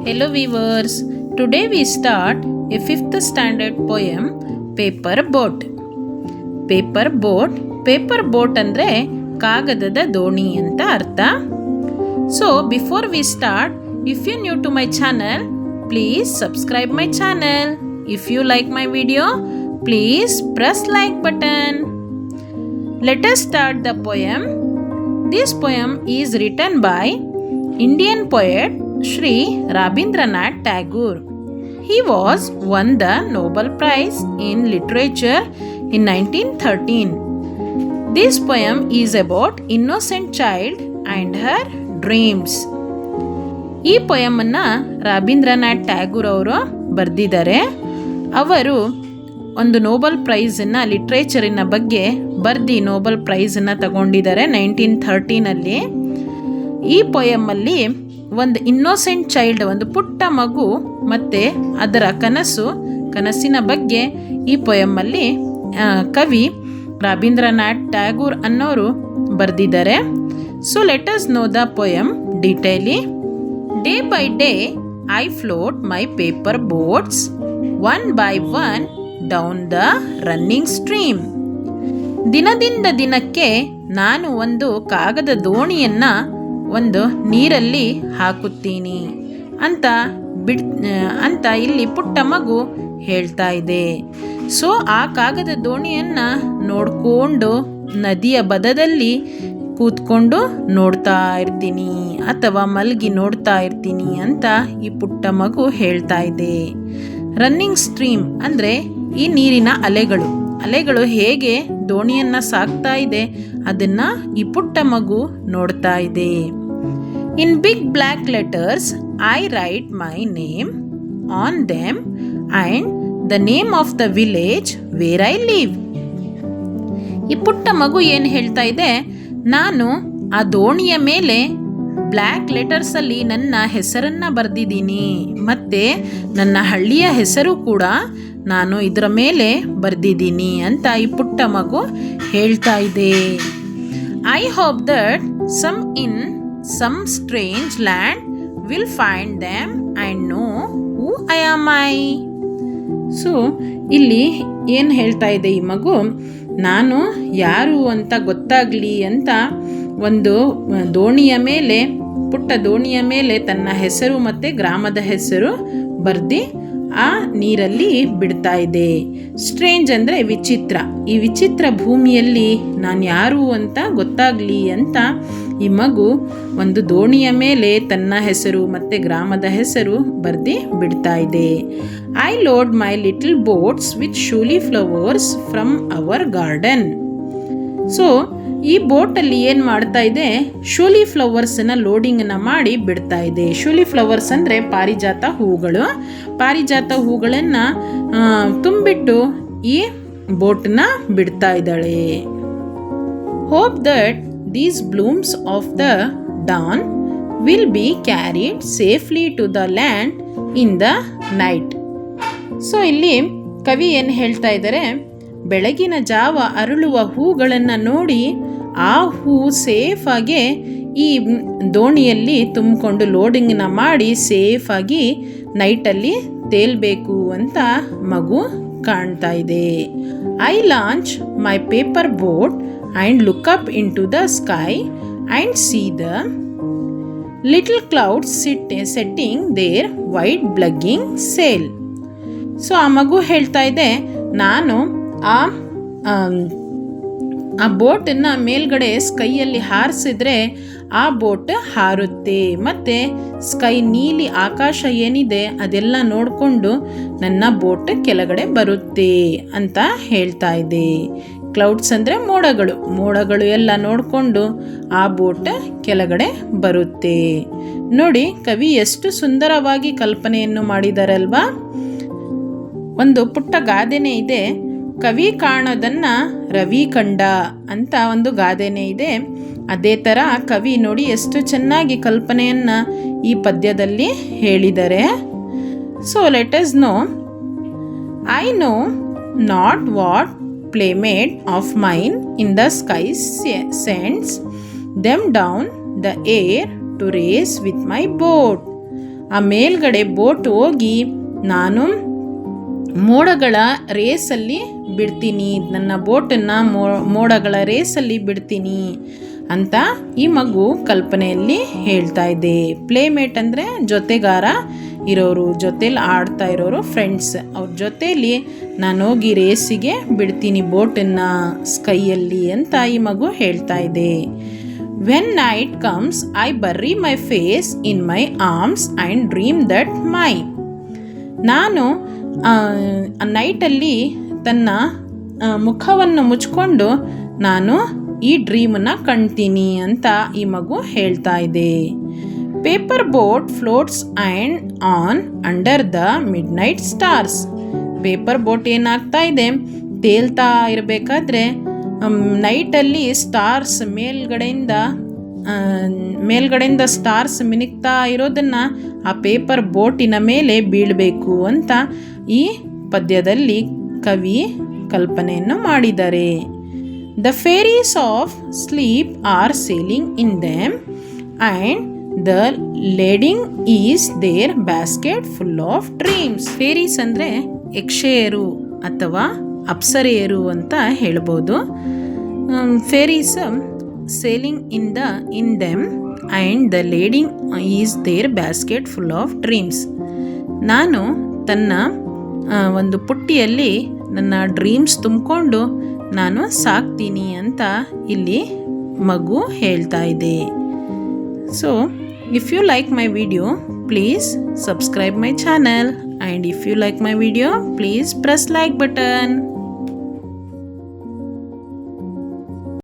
Hello viewers, today we start a 5th standard poem Paper Boat. Paper boat ಅಂದ್ರೆ ಕಾಗದದ ದೋಣಿ ಅಂತ ಅರ್ಥ. So before we start, if you new to my channel, please subscribe my channel. If you like my video, please press like button. Let us start the poem. This poem is written by Indian poet Shri Rabindranath Tagore. He was won the Nobel Prize in Literature in 1913. This poem is about innocent child and her dreams. ಈ ಪೊಯಮನ್ನು ರವೀಂದ್ರನಾಥ್ ಟ್ಯಾಗೂರ್ ಅವರು ಬರೆದಿದ್ದಾರೆ. ಅವರು ಒಂದು Nobel ಪ್ರೈಸನ್ನು ಲಿಟ್ರೇಚರಿನ ಬಗ್ಗೆ ಬರೆದು Nobel ಪ್ರೈಸನ್ನು ತಗೊಂಡಿದ್ದಾರೆ 1913ನಲ್ಲಿ. ಈ ಪೊಯಮಲ್ಲಿ ಒಂದು ಇನ್ನೋಸೆಂಟ್ ಚೈಲ್ಡ್, ಒಂದು ಪುಟ್ಟ ಮಗು ಮತ್ತು ಅದರ ಕನಸಿನ ಬಗ್ಗೆ ಈ ಪೊಯಮಲ್ಲಿ ಕವಿ ರವೀಂದ್ರನಾಥ್ ಟ್ಯಾಗೂರ್ ಅನ್ನೋರು ಬರೆದಿದ್ದಾರೆ. So let us know the poem ಡೀಟೇಲಿ. Day by day I float my paper boats one by one down the running stream. ದಿನದಿಂದ ದಿನಕ್ಕೆ ನಾನು ಒಂದು ಕಾಗದ ದೋಣಿಯನ್ನು ಒಂದು ನೀರಲ್ಲಿ ಹಾಕುತ್ತೀನಿ ಅಂತ ಇಲ್ಲಿ ಪುಟ್ಟ ಮಗು ಹೇಳ್ತಾ ಇದೆ. ಸೊ ಆ ಕಾಗದ ದೋಣಿಯನ್ನು ನೋಡಿಕೊಂಡು ನದಿಯ ಬದದಲ್ಲಿ ಕೂತ್ಕೊಂಡು ನೋಡ್ತಾ ಇರ್ತೀನಿ ಅಥವಾ ಮಲಗಿ ನೋಡ್ತಾ ಇರ್ತೀನಿ ಅಂತ ಈ ಪುಟ್ಟ ಮಗು ಹೇಳ್ತಾ ಇದೆ. ರನ್ನಿಂಗ್ ಸ್ಟ್ರೀಮ್ ಅಂದರೆ ಈ ನೀರಿನ ಅಲೆಗಳು ಹೇಗೆ ದೋಣಿಯನ್ನು ಸಾಕ್ತಾ ಇದೆ ಅದನ್ನು ಈ ಪುಟ್ಟ ಮಗು ನೋಡ್ತಾ ಇದೆ. In big black letters, I write my name on them and the name of the village where I live. ಈ ಪುಟ್ಟ ಮಗು ಏನು ಹೇಳ್ತಾ ಇದೆ, ನಾನು ಆ ದೋಣಿಯ ಮೇಲೆ ಬ್ಲ್ಯಾಕ್ ಲೆಟರ್ಸಲ್ಲಿ ನನ್ನ ಹೆಸರನ್ನು ಬರೆದಿದ್ದೀನಿ ಮತ್ತು ನನ್ನ ಹಳ್ಳಿಯ ಹೆಸರು ಕೂಡ ನಾನು ಇದರ ಮೇಲೆ ಬರೆದಿದ್ದೀನಿ ಅಂತ ಈ ಪುಟ್ಟ ಮಗು ಹೇಳ್ತಾ ಇದೆ. I hope that some strange land will find them and know who I am. So ಇಲ್ಲಿ ಏನು ಹೇಳ್ತಾ ಇದೆ ಈ ಮಗು, ನಾನು ಯಾರು ಅಂತ ಗೊತ್ತಾಗಲಿ ಅಂತ ಒಂದು ಪುಟ್ಟ ದೋಣಿಯ ಮೇಲೆ ತನ್ನ ಹೆಸರು ಮತ್ತು ಗ್ರಾಮದ ಹೆಸರು ಬರೆದು ಆ ನೀರಲ್ಲಿ ಬಿಡ್ತಾ ಇದೆ. ಸ್ಟ್ರೇಂಜ್ ಅಂದರೆ ವಿಚಿತ್ರ. ಈ ವಿಚಿತ್ರ ಭೂಮಿಯಲ್ಲಿ ನಾನು ಯಾರು ಅಂತ ಗೊತ್ತಾಗಲಿ ಅಂತ ಈ ಮಗು ಒಂದು ದೋಣಿಯ ಮೇಲೆ ತನ್ನ ಹೆಸರು ಮತ್ತು ಗ್ರಾಮದ ಹೆಸರು ಬರೆದು ಬಿಡ್ತಾ ಇದೆ. I load my little boats with shiuli flowers from our garden. So ಈ ಬೋಟಲ್ಲಿ ಏನು ಮಾಡ್ತಾ ಇದೆ, ಶೂಲಿ ಫ್ಲವರ್ಸನ್ನು ಲೋಡಿಂಗನ್ನು ಮಾಡಿ ಬಿಡ್ತಾ ಇದೆ. ಶೂಲಿ ಫ್ಲವರ್ಸ್ ಅಂದರೆ ಪಾರಿಜಾತ ಹೂಗಳನ್ನು ತುಂಬಿಟ್ಟು ಈ ಬೋಟನ್ನ ಬಿಡ್ತಾ ಇದ್ದಾಳೆ. Hope that these blooms of the dawn will be carried safely to the land in the night. So ಇಲ್ಲಿ ಕವಿ ಏನು ಹೇಳ್ತಾ ಇದ್ದಾರೆ, ಬೆಳಗಿನ ಜಾವ ಅರಳುವ ಹೂಗಳನ್ನು ನೋಡಿ ಆ ಹೂ ಸೇಫಾಗಿ ಈ ದೋಣಿಯಲ್ಲಿ ತುಂಬಿಕೊಂಡು ಲೋಡಿಂಗನ್ನ ಮಾಡಿ ಸೇಫಾಗಿ ನೈಟಲ್ಲಿ ತೇಲ್ಬೇಕು ಅಂತ ಮಗು ಕಾಣ್ತಾ ಇದೆ. I launch my paper boat and look up into the sky and see the little clouds setting their white blugging sail. So ಆ ಮಗು ಹೇಳ್ತಾ ಇದೆ, ನಾನು ಆ ಬೋಟನ್ನು ಮೇಲ್ಗಡೆ ಸ್ಕೈಯಲ್ಲಿ ಹಾರಿಸಿದ್ರೆ ಆ ಬೋಟ್ ಹಾರುತ್ತೆ ಮತ್ತು ಸ್ಕೈ ನೀಲಿ ಆಕಾಶ ಏನಿದೆ ಅದೆಲ್ಲ ನೋಡಿಕೊಂಡು ನನ್ನ ಬೋಟ್ ಕೆಳಗಡೆ ಬರುತ್ತೆ ಅಂತ ಹೇಳ್ತಾ ಇದೆ. ಕ್ಲೌಡ್ಸ್ ಅಂದರೆ ಮೋಡಗಳು ಎಲ್ಲ ನೋಡಿಕೊಂಡು ಆ ಬೋಟ್ ಕೆಳಗಡೆ ಬರುತ್ತೆ. ನೋಡಿ ಕವಿ ಎಷ್ಟು ಸುಂದರವಾಗಿ ಕಲ್ಪನೆಯನ್ನು ಮಾಡಿದಾರಲ್ವಾ. ಒಂದು ಪುಟ್ಟ ಗಾದೆನೇ ಇದೆ, ಕವಿ ಕಾಣೋದನ್ನು ರವಿ ಕಂಡ ಅಂತ ಒಂದು ಗಾದೆನೇ ಇದೆ. ಅದೇ ಥರ ಕವಿ ನೋಡಿ ಎಷ್ಟು ಚೆನ್ನಾಗಿ ಕಲ್ಪನೆಯನ್ನು ಈ ಪದ್ಯದಲ್ಲಿ ಹೇಳಿದ್ದಾರೆ. So let us no. I know not what playmate of mine in the sky sends them down the air to race with my boat. ಆ ಮೇಲ್ಗಡೆ ಬೋಟ್ ಹೋಗಿ ನಾನು ಮೋಡಗಳ ರೇಸಲ್ಲಿ ಬಿಡ್ತೀನಿ, ನನ್ನ ಬೋಟನ್ನು ಮೋಡಗಳ ರೇಸಲ್ಲಿ ಬಿಡ್ತೀನಿ ಅಂತ ಈ ಮಗು ಕಲ್ಪನೆಯಲ್ಲಿ ಹೇಳ್ತಾ ಇದೆ. ಪ್ಲೇಮೇಟ್ ಅಂದರೆ ಜೊತೆಗಾರ ಇರೋರು, ಜೊತೇಲಿ ಆಡ್ತಾ ಇರೋರು, ಫ್ರೆಂಡ್ಸ್. ಅವ್ರ ಜೊತೇಲಿ ನಾನು ಹೋಗಿ ರೇಸಿಗೆ ಬಿಡ್ತೀನಿ ಬೋಟನ್ನು ಸ್ಕೈಯಲ್ಲಿ ಅಂತ ಈ ಮಗು ಹೇಳ್ತಾ ಇದೆ. When night comes, I bury my face in my arms and dream that my. ನಾನು ನೈಟಲ್ಲಿ ತನ್ನ ಮುಖವನ್ನು ಮುಚ್ಕೊಂಡು ನಾನು ಈ ಡ್ರೀಮನ್ನು ಕಾಣ್ತೀನಿ ಅಂತ ಈ ಮಗು ಹೇಳ್ತಾ ಇದೆ. Paper boat floats and on under the mid night stars. Paper boat ಏನಾಗ್ತಾ ಇದೆ, ತೇಲ್ತಾ ಇರಬೇಕಾದ್ರೆ ನೈಟಲ್ಲಿ ಸ್ಟಾರ್ಸ್ ಮೇಲ್ಗಡೆಯಿಂದ ಸ್ಟಾರ್ಸ್ ಮಿನುಗ್ತಾ ಇರೋದನ್ನು ಆ ಪೇಪರ್ ಬೋಟಿನ ಮೇಲೆ ಬೀಳಬೇಕು ಅಂತ ಈ ಪದ್ಯದಲ್ಲಿ ಕವಿ ಕಲ್ಪನೆಯನ್ನು ಮಾಡಿದ್ದಾರೆ. The fairies of sleep are sailing in them and the lading is their basket full of dreams. Fairies ಅಂದರೆ ಯಕ್ಷೆಯರು ಅಥವಾ ಅಪ್ಸರೆಯರು ಅಂತ ಹೇಳ್ಬೋದು. Fairies sailing in them and the lading is their basket full of dreams. ನಾನು ತನ್ನ ಒಂದು ಪುಟ್ಟಿಯಲ್ಲಿ ನನ್ನ ಡ್ರೀಮ್ಸ್ ತುಂಬಿಕೊಂಡು ನಾನು ಸಾಕ್ತೀನಿ ಅಂತ ಇಲ್ಲಿ ಮಗು ಹೇಳ್ತಾ ಇದೆ. So if you like my video, please subscribe my channel, and if you like my video, please press like button.